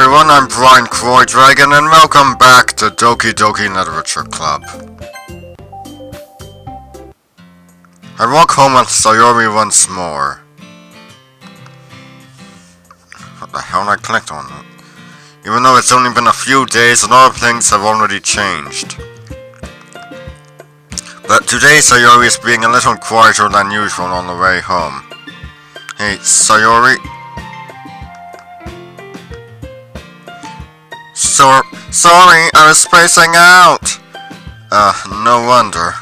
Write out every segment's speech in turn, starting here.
everyone, I'm Brian Croydragon and welcome back to Doki Doki Literature Club. I walk home with Sayori once more. What the hell, I clicked on it. Even though it's only been a few days, a lot of things have already changed. But today Sayori is being a little quieter than usual on the way home. Hey, Sayori? Sorry, I was spacing out! No wonder.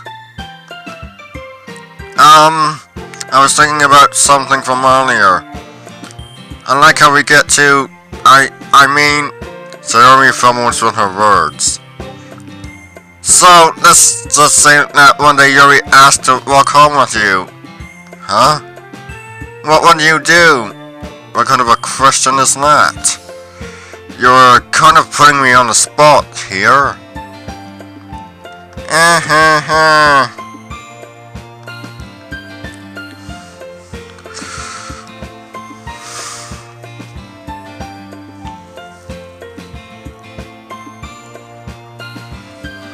I was thinking about something from earlier. I like how we get to... I mean... Sayori fumbles with her words. So, this just saying that one day Yuri asked to walk home with you. Huh? What would you do? What kind of a question is that? You're kind of putting me on the spot here.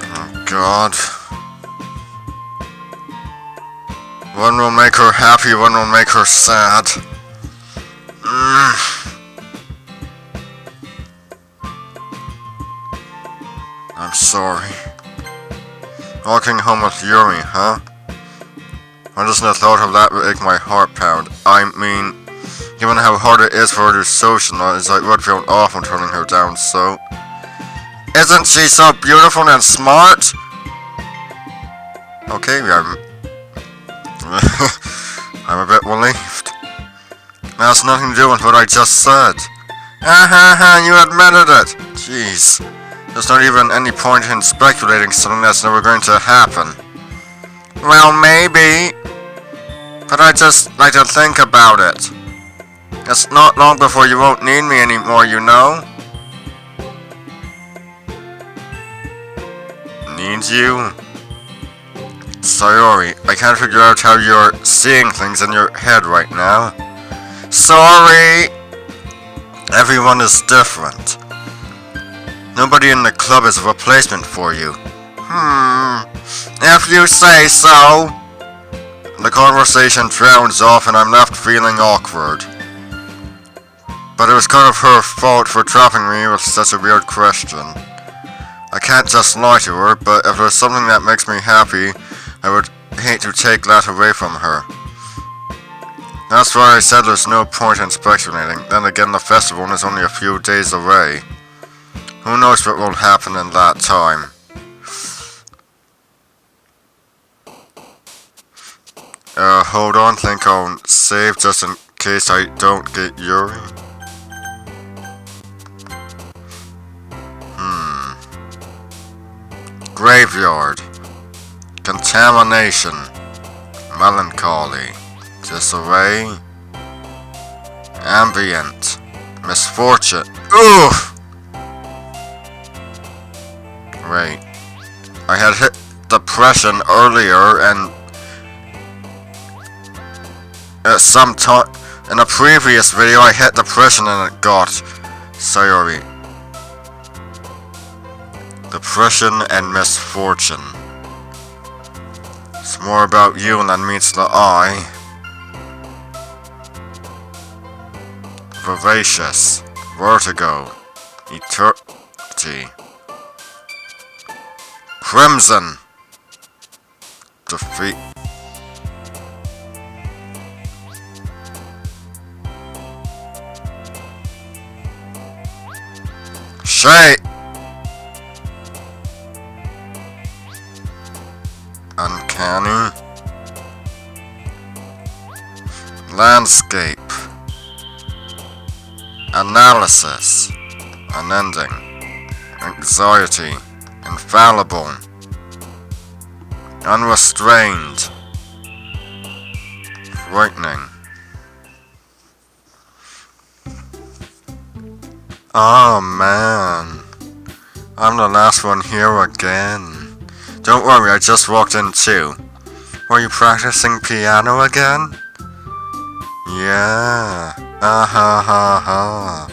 Oh God. One will make her happy, one will make her sad. I'm sorry. Walking home with Yuri, huh? I just the thought of that would make my heart pound. I mean, given how hard it is for her to socialize, I would feel awful turning her down, so... Isn't she so beautiful and smart? Okay, I'm a bit relieved. That's nothing to do with what I just said. You admitted it! Jeez. There's not even any point in speculating something that's never going to happen. Well, maybe. But I just like to think about it. It's not long before you won't need me anymore, you know? Need you? Sayori, I can't figure out how you're seeing things in your head right now. Sorry! Everyone is different. Nobody in the club is a replacement for you. If you say so. The conversation drowns off and I'm left feeling awkward. But it was kind of her fault for trapping me with such a weird question. I can't just lie to her, but if there's something that makes me happy, I would hate to take that away from her. That's why I said there's no point in speculating. Then again, the festival is only a few days away. Who knows what will happen in that time? Hold on, think I'll save just in case I don't get Yuri. Graveyard. Contamination. Melancholy. Disarray. Ambient. Misfortune. Oof! Wait, I had hit depression earlier and at some time in a previous video I hit depression and it got Sayori. Depression and misfortune. It's more about you than meets the eye. Vivacious. Vertigo. Eternity. Crimson. Defeat. Shade. Uncanny. Landscape. Analysis. Unending. Anxiety. Infallible. Unrestrained. Frightening. Oh man. I'm the last one here again. Don't worry, I just walked in too. Were you practicing piano again? Yeah. Ha ha ha.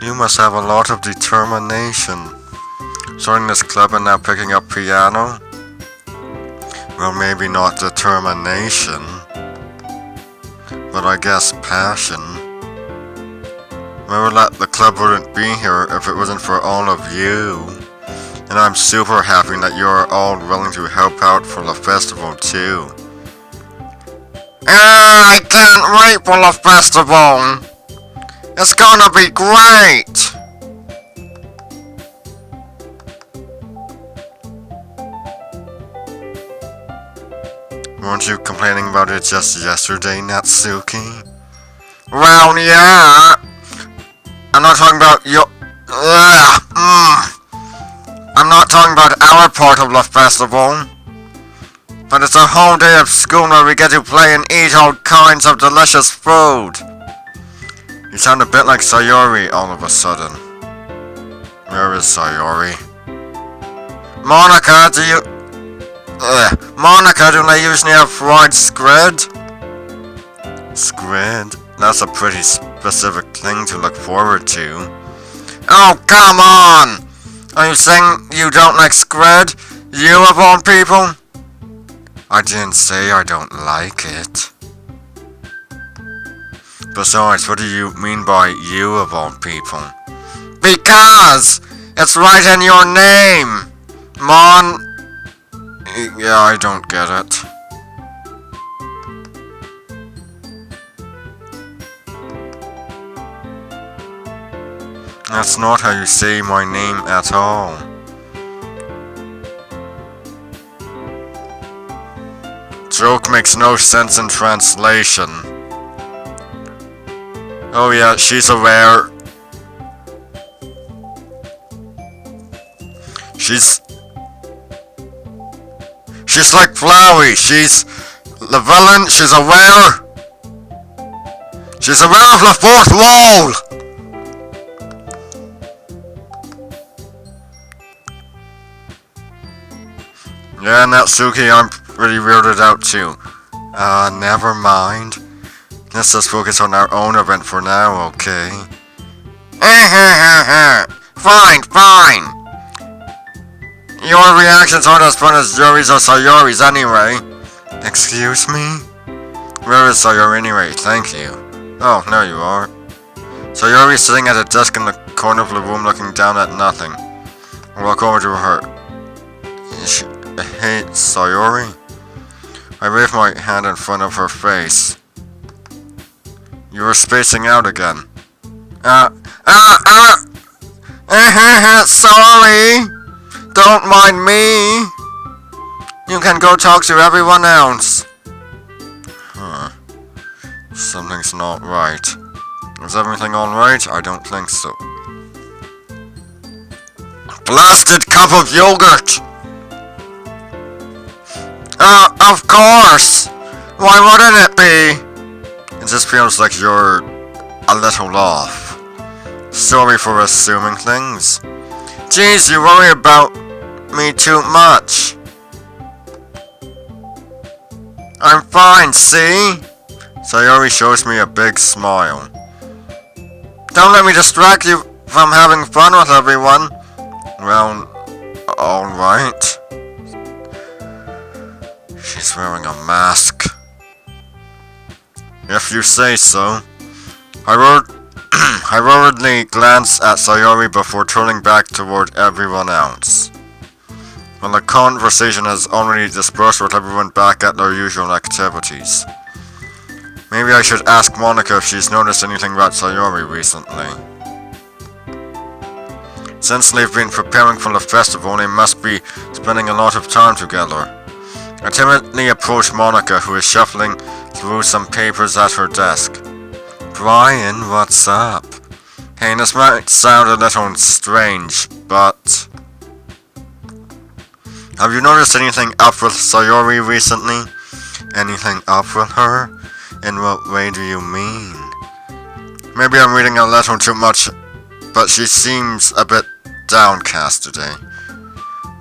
You must have a lot of determination. Starting this club and now picking up piano? Well, maybe not determination, but I guess passion. Well, the club wouldn't be here if it wasn't for all of you. And I'm super happy that you're all willing to help out for the festival too. I can't wait for the festival! It's gonna be great! Weren't you complaining about it just yesterday, Natsuki? Well, yeah! I'm not talking about your... I'm not talking about our part of the festival. But it's a whole day of school where we get to play and eat all kinds of delicious food. You sound a bit like Sayori all of a sudden. Where is Sayori? Monica, Monica, do they usually have fried squid? Squid? That's a pretty specific thing to look forward to. Oh, come on! Are you saying you don't like squid? You of all people? I didn't say I don't like it. Besides, what do you mean by you of all people? Because! It's right in your name! Yeah, I don't get it. That's not how you say my name at all. Joke makes no sense in translation. Oh yeah, she's aware. She's like Flowey. She's the villain. She's aware. She's aware of the fourth wall. Yeah, Natsuki, I'm pretty weirded out too. Never mind. Let's just focus on our own event for now, okay? Fine. Your reactions aren't as fun as Yuri's or Sayori's anyway. Excuse me? Where is Sayori anyway? Thank you. Oh, there you are. Sayori's sitting at a desk in the corner of the room looking down at nothing. I'll walk over to her. Hey, Sayori? I waved my hand in front of her face. You were spacing out again. Sorry! Don't mind me! You can go talk to everyone else. Something's not right. Is everything alright? I don't think so. Blasted cup of yogurt! Of course! Why wouldn't it be? It just feels like you're a little off. Sorry for assuming things. Jeez, you worry about me too much. I'm fine, see? Sayori shows me a big smile. Don't let me distract you from having fun with everyone. Well, alright. She's wearing a mask. If you say so. I hurriedly glanced at Sayori before turning back toward everyone else. When the conversation has already dispersed with everyone back at their usual activities. Maybe I should ask Monica if she's noticed anything about Sayori recently. Since they've been preparing for the festival, they must be spending a lot of time together. I timidly approached Monica, who is shuffling through some papers at her desk. Brian, what's up? Hey, this might sound a little strange, but... Have you noticed anything up with Sayori recently? Anything up with her? In what way do you mean? Maybe I'm reading a little too much, but she seems a bit downcast today.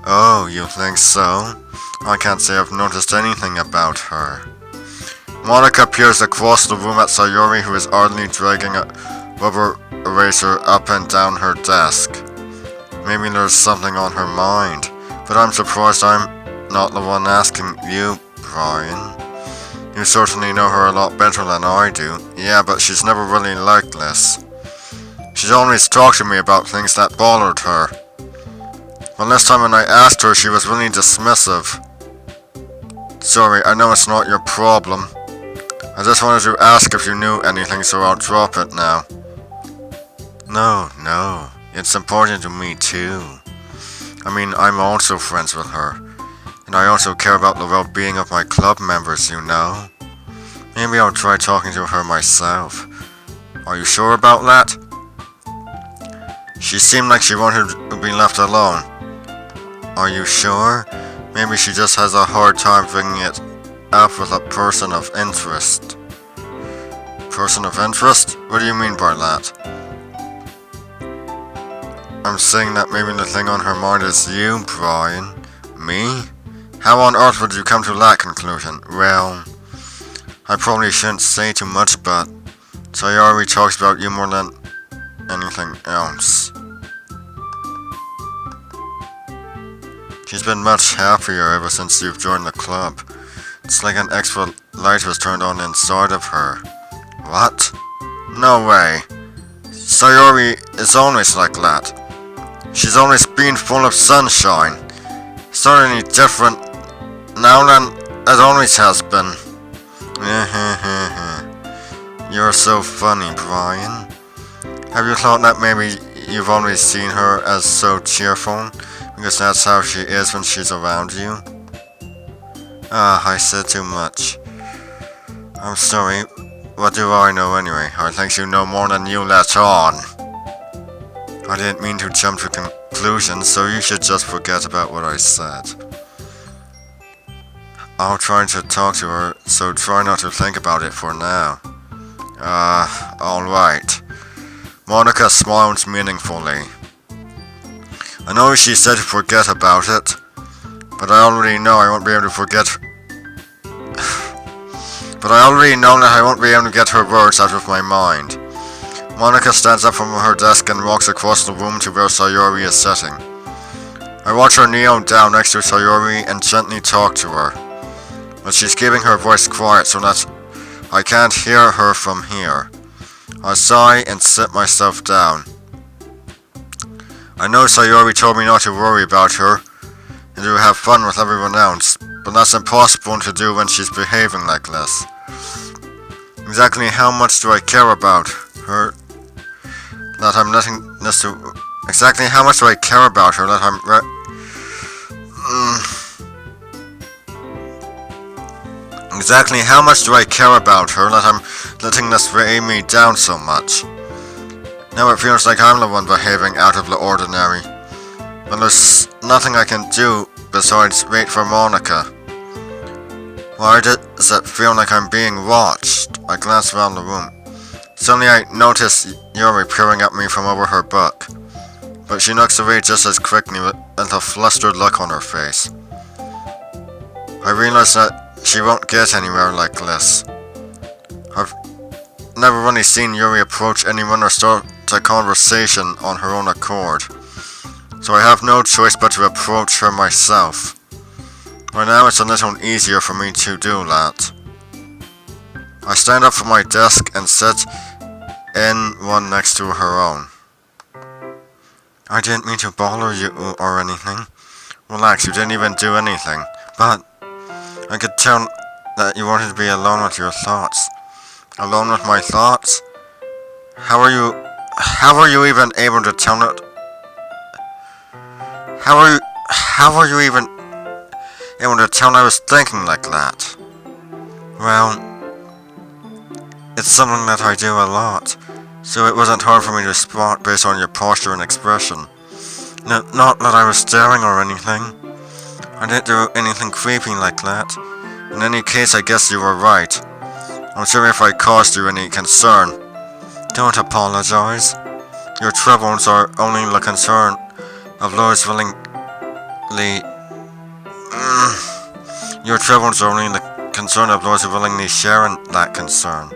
Oh, you think so? I can't say I've noticed anything about her. Monica peers across the room at Sayori, who is ardently dragging rubber eraser up and down her desk. Maybe there's something on her mind, but I'm surprised I'm not the one asking you, Brian. You certainly know her a lot better than I do. Yeah, but she's never really like this. She's always talked to me about things that bothered her. But last time when I asked her, she was really dismissive. Sorry, I know it's not your problem. I just wanted to ask if you knew anything, so I'll drop it now. No, it's important to me too. I mean, I'm also friends with her. And I also care about the well-being of my club members, you know. Maybe I'll try talking to her myself. Are you sure about that? She seemed like she wanted to be left alone. Are you sure? Maybe she just has a hard time bringing it up with a person of interest. Person of interest? What do you mean by that? I'm saying that maybe the thing on her mind is you, Brian. Me? How on earth would you come to that conclusion? Well, I probably shouldn't say too much, but Sayori talks about you more than anything else. She's been much happier ever since you've joined the club. It's like an extra light was turned on inside of her. What? No way. Sayori is always like that. She's always been full of sunshine. It's not any different now than it always has been. You're so funny, Brian. Have you thought that maybe you've always seen her as so cheerful? Because that's how she is when she's around you? I said too much. I'm sorry. What do I know anyway? I think you know more than you let on. I didn't mean to jump to conclusions, so you should just forget about what I said. I'll try to talk to her, so try not to think about it for now. Alright. Monica smiled meaningfully. I know she said to forget about it, but I already know I won't be able to forget. But I already know that I won't be able to get her words out of my mind. Monica stands up from her desk and walks across the room to where Sayori is sitting. I watch her kneel down next to Sayori and gently talk to her, but she's keeping her voice quiet so that I can't hear her from here. I sigh and sit myself down. I know Sayori told me not to worry about her and to have fun with everyone else, but that's impossible to do when she's behaving like this. Exactly how much do I care about her that I'm letting this to... Exactly how much do I care about her that I'm Exactly how much do I care about her that I'm letting this weigh me down so much? Now it feels like I'm the one behaving out of the ordinary, but there's nothing I can do besides wait for Monica. Why does it feel like I'm being watched? I glance around the room. Suddenly I notice Yuri peering at me from over her book, but she looks away just as quickly with a flustered look on her face. I realize that she won't get anywhere like this. I've never really seen Yuri approach anyone or start a conversation on her own accord, so I have no choice but to approach her myself. Right now it's a little easier for me to do that. I stand up from my desk and sit in one next to her own. I didn't mean to bother you or anything. Relax, you didn't even do anything, but I could tell that you wanted to be alone with your thoughts. Alone with my thoughts? How are you even able to tell it? How are you even able to tell I was thinking like that? Well, it's something that I do a lot, so it wasn't hard for me to spot based on your posture and expression. Not that I was staring or anything. I didn't do anything creepy like that. In any case, I guess you were right. I'm sorry if I caused you any concern. Don't apologize. Your troubles are only the concern of those willingly... Your troubles are only the concern of those who willingly share in that concern.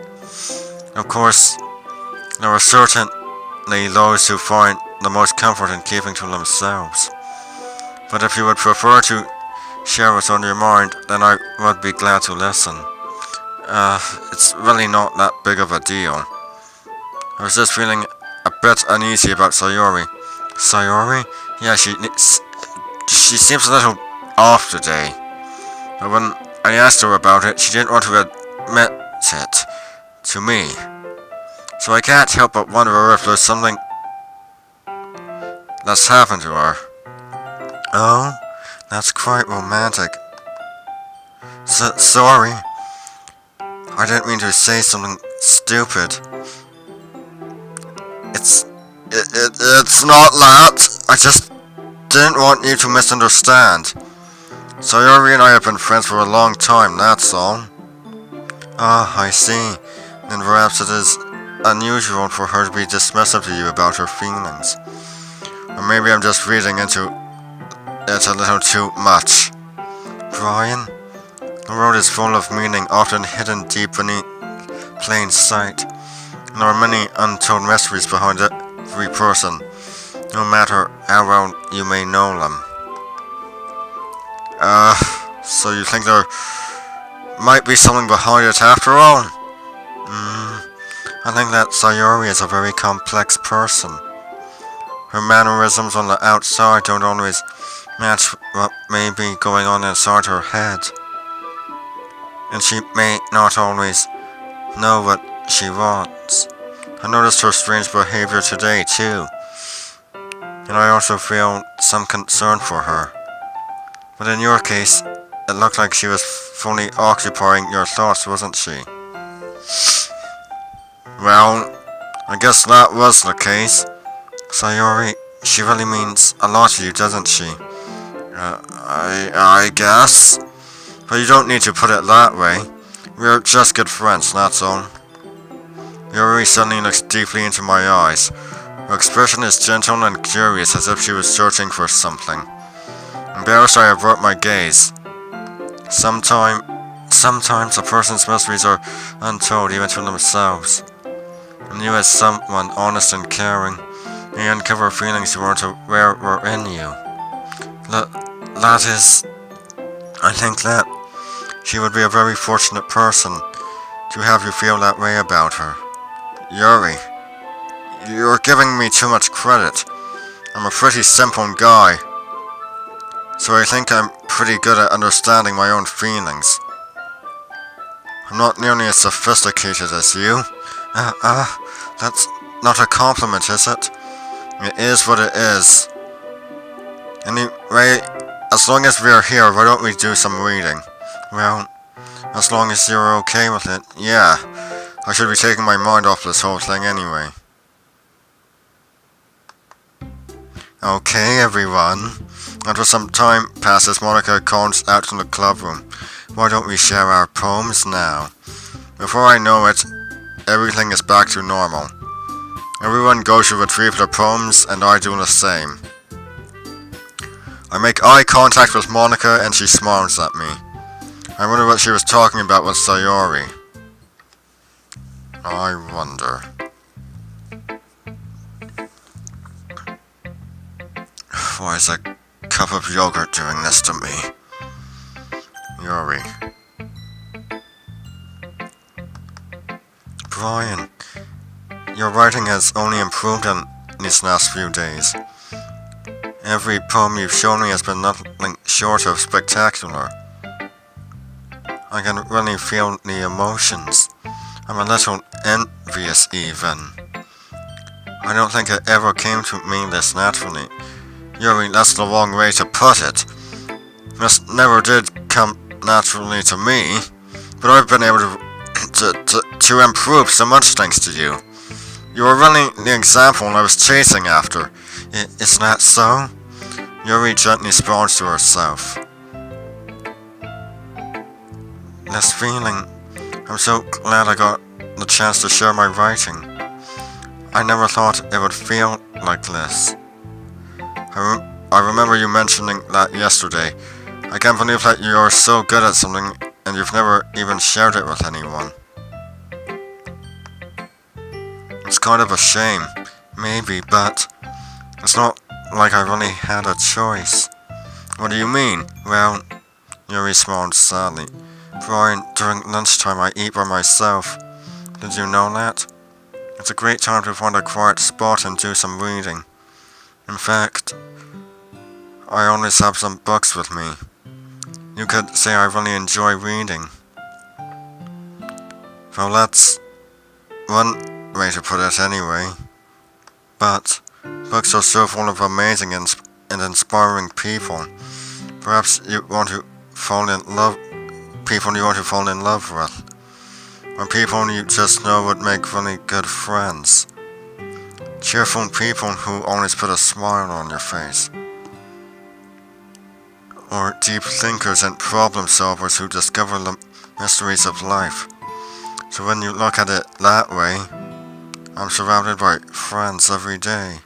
Of course, There are certainly those who find the most comfort in keeping to themselves. But if you would prefer to share what's on your mind, then I would be glad to listen. It's really not that big of a deal. I was just feeling a bit uneasy about Sayori. Sayori? Yeah, she seems a little off today. But when I asked her about it, she didn't want to admit it to me. So I can't help but wonder if there's something that's happened to her. Oh, that's quite romantic. Sorry. I didn't mean to say something stupid. It's not that. I just didn't want you to misunderstand. Sayori and I have been friends for a long time, that's all. Ah, I see. Then perhaps it is unusual for her to be dismissive to you about her feelings. Or maybe I'm just reading into it a little too much. Brian, the world is full of meaning, often hidden deep beneath plain sight. And there are many untold mysteries behind every person, no matter how well you may know them. So you think there might be something behind it after all? I think that Sayori is a very complex person. Her mannerisms on the outside don't always match what may be going on inside her head. And she may not always know what she wants. I noticed her strange behavior today too. And I also feel some concern for her. But in your case, it looked like she was fully occupying your thoughts, wasn't she? Well, I guess that was the case. Sayori, she really means a lot to you, doesn't she? I guess. But you don't need to put it that way. We're just good friends, that's all. Yuri suddenly looks deeply into my eyes. Her expression is gentle and curious, as if she was searching for something. Embarrassed, I avert my gaze. Sometimes a person's mysteries are untold even to themselves. And you, as someone honest and caring, may uncover feelings you weren't aware were in you. I think that she would be a very fortunate person to have you feel that way about her. Yuri, you're giving me too much credit. I'm a pretty simple guy, so I think I'm pretty good at understanding my own feelings. I'm not nearly as sophisticated as you. That's not a compliment, is it? It is what it is. Anyway, as long as we're here, why don't we do some reading? Well, as long as you're okay with it, yeah. I should be taking my mind off this whole thing anyway. Okay, everyone. After some time passes, Monica calls out from the club room. Why don't we share our poems now? Before I know it, everything is back to normal. Everyone goes to retrieve their poems, and I do the same. I make eye contact with Monica, and she smiles at me. I wonder what she was talking about with Sayori. I wonder. Why is a cup of yogurt doing this to me? Yuri. Brian, your writing has only improved in these last few days. Every poem you've shown me has been nothing short of spectacular. I can really feel the emotions. I'm a little envious even. I don't think it ever came to me this naturally. Yuri, that's the wrong way to put it. This never did come naturally to me, but I've been able to improve so much thanks to you. You were really the example I was chasing after. Isn't that so? Yuri gently smiles to herself. This feeling, I'm so glad I got the chance to share my writing. I never thought it would feel like this. I remember you mentioning that yesterday. I can't believe that you're so good at something and you've never even shared it with anyone. It's kind of a shame, maybe, but it's not like I really had a choice. What do you mean? Well, Yuri smiled sadly. Brian, during lunchtime I eat by myself. Did you know that? It's a great time to find a quiet spot and do some reading. In fact, I always have some books with me. You could say I really enjoy reading. Well, that's one way to put it anyway. But books are so full of amazing and inspiring people. Perhaps you want to fall in love, people you want to fall in love with. Or people you just know would make really good friends. Cheerful people who always put a smile on your face. Or deep thinkers and problem solvers who discover the mysteries of life. So when you look at it that way, I'm surrounded by friends every day.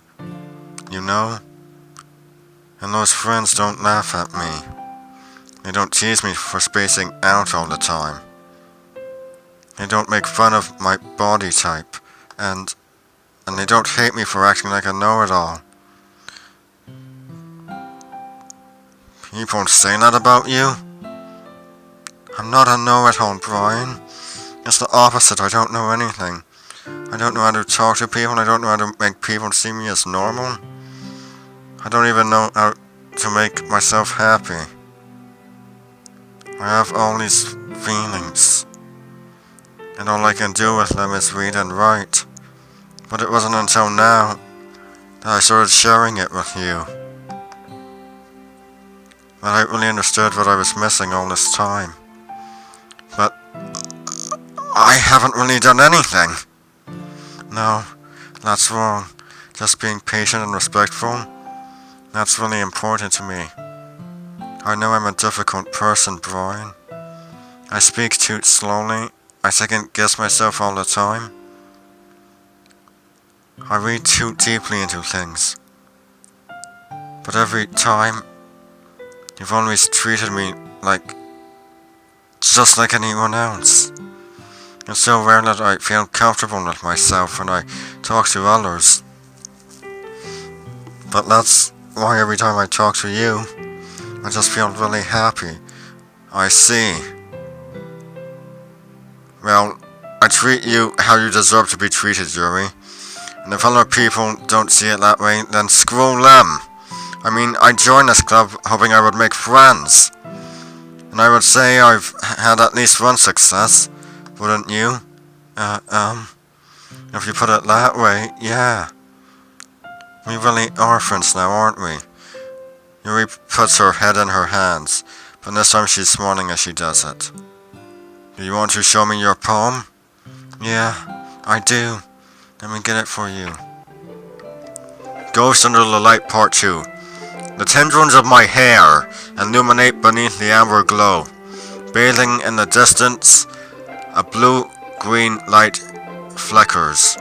You know? And those friends don't laugh at me. They don't tease me for spacing out all the time. They don't make fun of my body type. And they don't hate me for acting like a know-it-all. People say that about you? I'm not a know-it-all, Brian. It's the opposite. I don't know anything. I don't know how to talk to people. I don't know how to make people see me as normal. I don't even know how to make myself happy. I have all these feelings. And all I can do with them is read and write. But it wasn't until now that I started sharing it with you that I really understood what I was missing all this time. But I haven't really done anything. No, that's wrong. Just being patient and respectful, that's really important to me. I know I'm a difficult person, Brian. I speak too slowly. I second guess myself all the time. I read too deeply into things. But every time, you've always treated me just like anyone else. It's so rare that I feel comfortable with myself when I talk to others. But that's why every time I talk to you, I just feel really happy. I see. Well, I treat you how you deserve to be treated, Yuri. And if other people don't see it that way, then screw them. I mean, I joined this club hoping I would make friends. And I would say I've had at least one success, wouldn't you? If you put it that way, yeah. We really are friends now, aren't we? Yuri puts her head in her hands, but this time she's smiling as she does it. Do you want to show me your poem? Yeah, I do. Let me get it for you. Ghost Under the Light Part 2. The tendrils of my hair illuminate beneath the amber glow. Bathing in the distance, a blue-green light flickers.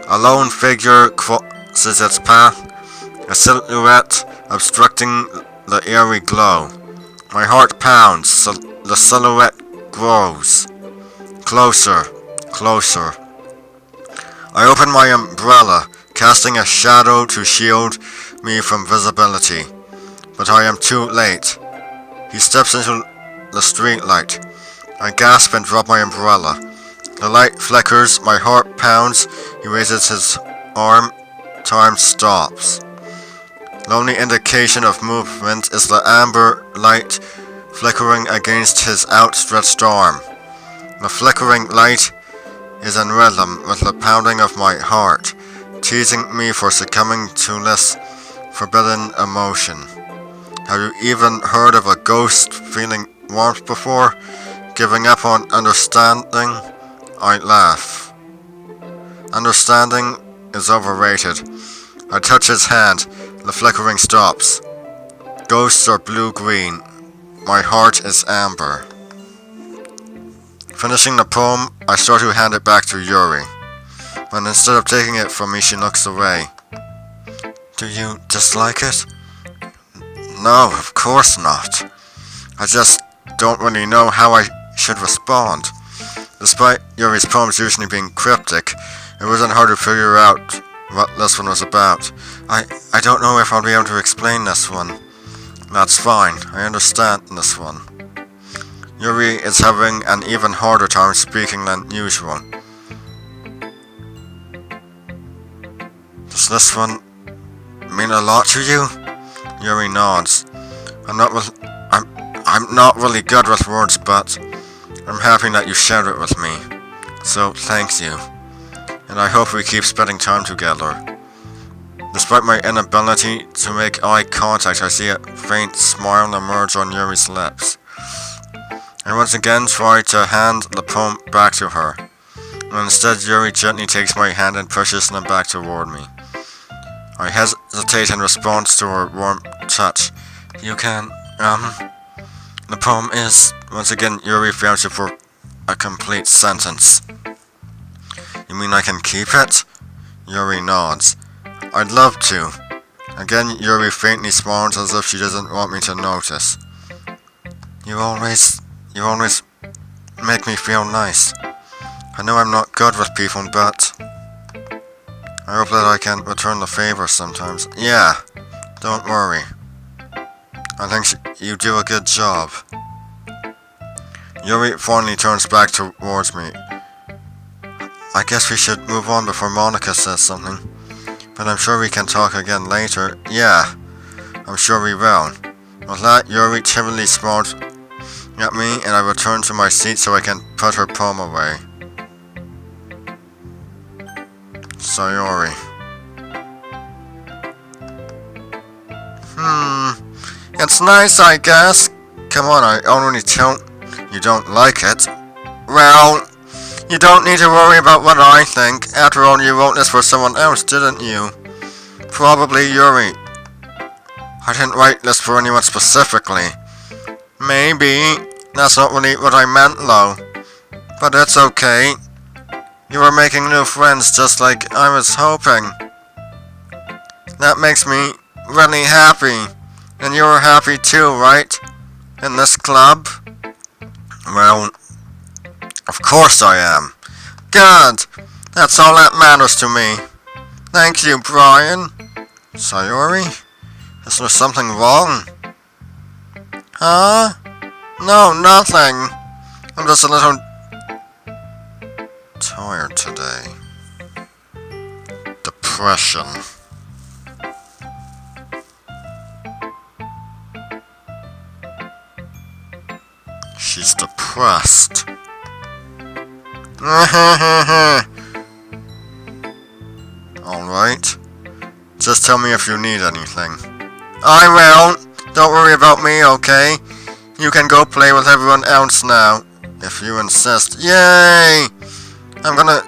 A lone figure crosses its path, a silhouette obstructing the eerie glow. My heart pounds, the silhouette grows. Closer, closer. I open my umbrella, casting a shadow to shield me from visibility. But I am too late. He steps into the streetlight. I gasp and drop my umbrella. The light flickers, my heart pounds. He raises his arm. Time stops. The only indication of movement is the amber light flickering against his outstretched arm. The flickering light is in rhythm with the pounding of my heart, teasing me for succumbing to this forbidden emotion. Have you even heard of a ghost feeling warmth before? Giving up on understanding? I laugh. Understanding is overrated. I touch his hand. The flickering stops. Ghosts are blue-green. My heart is amber. Finishing the poem, I start to hand it back to Yuri. But instead of taking it from me, she looks away. Do you dislike it? No, of course not. I just don't really know how I should respond. Despite Yuri's poems usually being cryptic, It wasn't hard to figure out what this one was about. I don't know if I'll be able to explain this one. That's fine, I understand this one. Yuri is having an even harder time speaking than usual. Does this one mean a lot to you? Yuri nods. I'm not really good with words, but I'm happy that you shared it with me. So thank you. And I hope we keep spending time together. Despite my inability to make eye contact, I see a faint smile emerge on Yuri's lips. I once again try to hand the poem back to her. And instead, Yuri gently takes my hand and pushes them back toward me. I hesitate in response to her warm touch. You can, the poem is, once again, Yuri fails to for a complete sentence. You mean I can keep it? Yuri nods. I'd love to. Again, Yuri faintly smiles as if she doesn't want me to notice. You always make me feel nice. I know I'm not good with people, but I hope that I can return the favor sometimes. Yeah, don't worry. I think you do a good job. Yuri finally turns back towards me. I guess we should move on before Monica says something. But I'm sure we can talk again later. Yeah, I'm sure we will. With that, Yuri timidly smiles at me and I return to my seat so I can put her poem away. Sayori. It's nice, I guess. Come on, I only tell you don't like it. Well, you don't need to worry about what I think. After all, you wrote this for someone else, didn't you? Probably Yuri. I didn't write this for anyone specifically. Maybe. That's not really what I meant, though. But it's okay. You were making new friends just like I was hoping. That makes me really happy. And you were happy too, right? In this club? Well, of course I am. Good. That's all that matters to me. Thank you, Brian. Sayori? Is there something wrong? Huh? No, nothing. I'm just a little tired today. Depression. She's depressed. Alright. Just tell me if you need anything. I will. Don't worry about me, okay? You can go play with everyone else now, if you insist. Yay! I'm gonna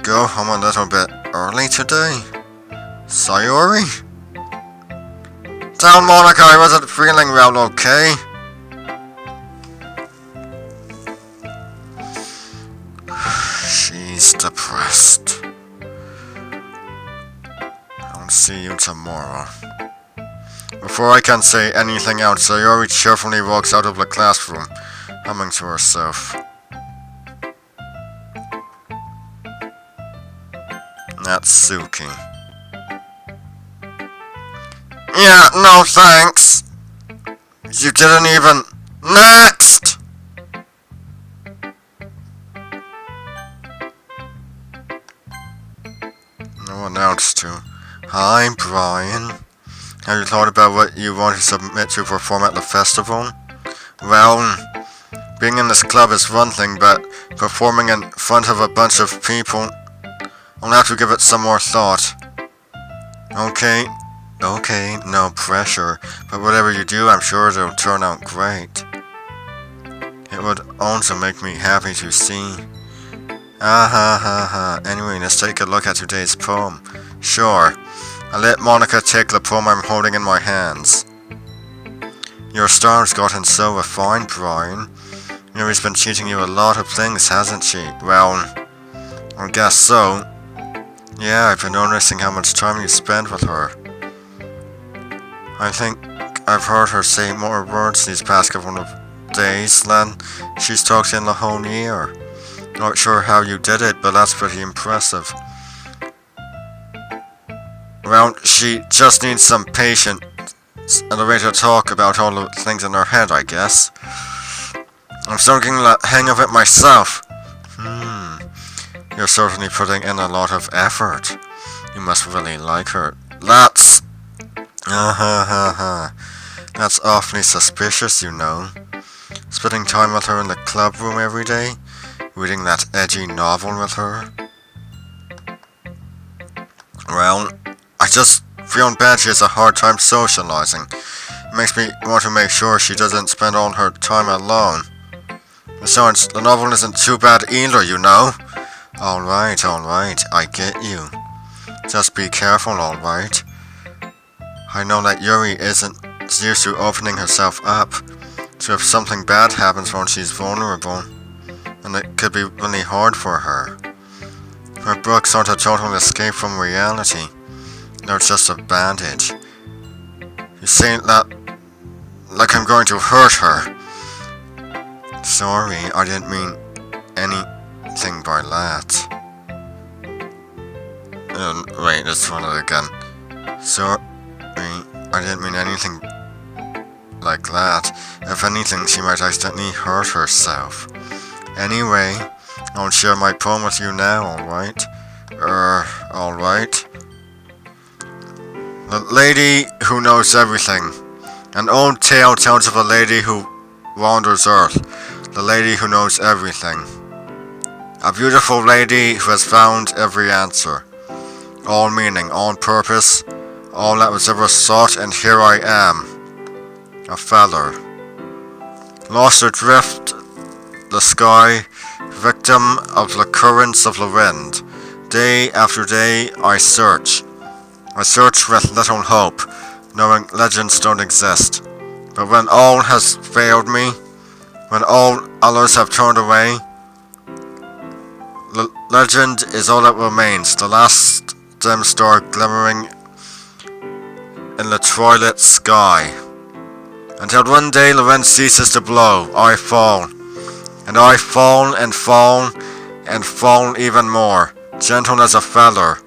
go home a little bit early today. Sayori? Tell Monica I wasn't feeling well, okay? She's depressed. I'll see you tomorrow. Before I can say anything else, Sayori cheerfully walks out of the classroom, humming to herself. Natsuki. Yeah, no thanks. You didn't even... Next! No one else to. Hi, Brian. Have you thought about what you want to submit to perform at the festival? Well, being in this club is one thing, but performing in front of a bunch of people, I'll have to give it some more thought. Okay, no pressure, but whatever you do, I'm sure it'll turn out great. It would also make me happy to see. Anyway, let's take a look at today's poem. Sure. I let Monica take the poem I'm holding in my hands. Your star's gotten so refined, Brian. Yuri's been teaching you a lot of things, hasn't she? Well, I guess so. Yeah, I've been noticing how much time you spend with her. I think I've heard her say more words these past couple of days than she's talked in the whole year. Not sure how you did it, but that's pretty impressive. Well, she just needs some patience and a way to talk about all the things in her head, I guess. I'm starting to hang of it myself. You're certainly putting in a lot of effort. You must really like her. That's awfully suspicious, you know. Spending time with her in the club room every day, reading that edgy novel with her. Well, I just feel bad she has a hard time socializing. It makes me want to make sure she doesn't spend all her time alone. Besides, the novel isn't too bad either, you know. Alright, I get you. Just be careful, alright? I know that Yuri isn't used to opening herself up, so if something bad happens when she's vulnerable, then it could be really hard for her. Her books aren't a total escape from reality. They're just a bandage. You say that like I'm going to hurt her. Sorry, I didn't mean anything by that. Wait, let's run it again. Sorry, I didn't mean anything like that. If anything, she might accidentally hurt herself. Anyway, I'll share my poem with you now, alright? Alright? The Lady Who Knows Everything. An old tale tells of a lady who wanders Earth. The lady who knows everything. A beautiful lady who has found every answer. All meaning, all purpose, all that was ever sought, and here I am. A feather. Lost adrift the sky, victim of the currents of the wind. Day after day I search. I search with little hope, knowing legends don't exist. But when all has failed me, when all others have turned away, the legend is all that remains, the last dim star glimmering in the twilight sky. Until one day the wind ceases to blow, I fall. And I fall and fall and fall even more, gentle as a feather,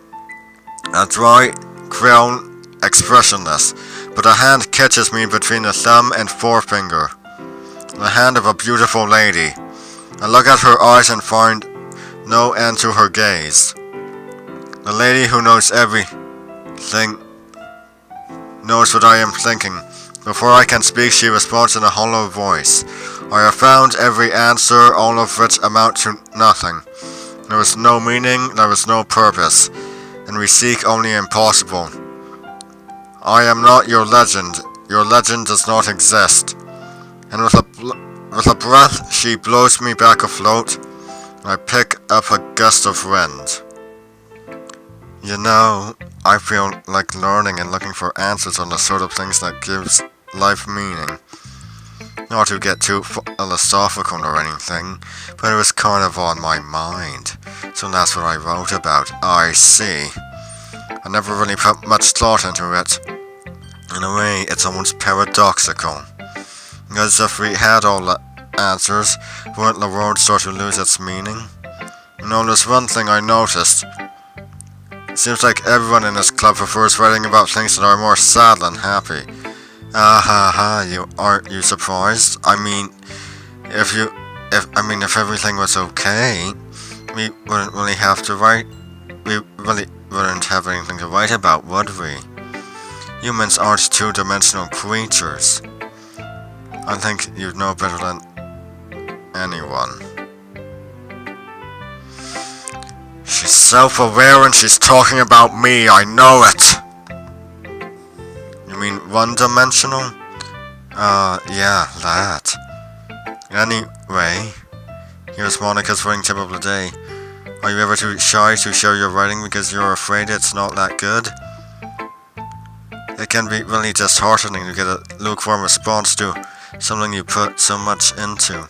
a dry crown expressionless, but a hand catches me between the thumb and forefinger, the hand of a beautiful lady. I look at her eyes and find no end to her gaze. The lady who knows everything knows what I am thinking. Before I can speak, she responds in a hollow voice. I have found every answer, all of which amount to nothing. There is no meaning, there is no purpose, and we seek only impossible. I am not your legend does not exist. And with a breath, she blows me back afloat, and I pick up a gust of wind. You know, I feel like learning and looking for answers on the sort of things that gives life meaning. Not to get too philosophical or anything, but it was kind of on my mind, so that's what I wrote about. I see. I never really put much thought into it. In a way, it's almost paradoxical. Because if we had all the answers, wouldn't the world start to lose its meaning? You know, there's one thing I noticed. It seems like everyone in this club prefers writing about things that are more sad than happy. Aren't you surprised? I mean, if everything was okay, we wouldn't really have to write. We really wouldn't have anything to write about, would we? Humans aren't two-dimensional creatures. I think you'd know better than anyone. She's self-aware and she's talking about me, I know it! You mean one-dimensional? Yeah, that. Anyway, here's Monica's writing tip of the day. Are you ever too shy to share your writing because you're afraid it's not that good? It can be really disheartening to get a lukewarm response to something you put so much into.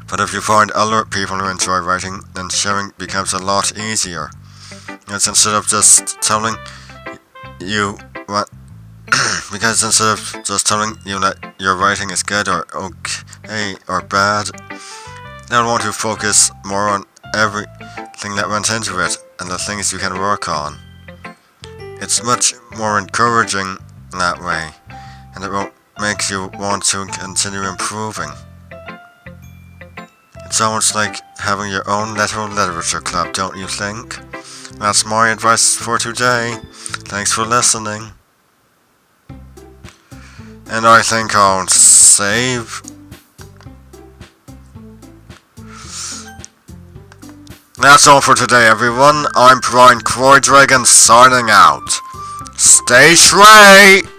But if you find other people who enjoy writing, then sharing becomes a lot easier. Because instead of just telling you that your writing is good or okay or bad, I want to focus more on everything that went into it and the things you can work on. It's much more encouraging that way, and it makes you want to continue improving. It's almost like having your own little literature club, don't you think? That's my advice for today. Thanks for listening. And I think I'll save. That's all for today, everyone. I'm Brian Croydragon signing out. Stay straight!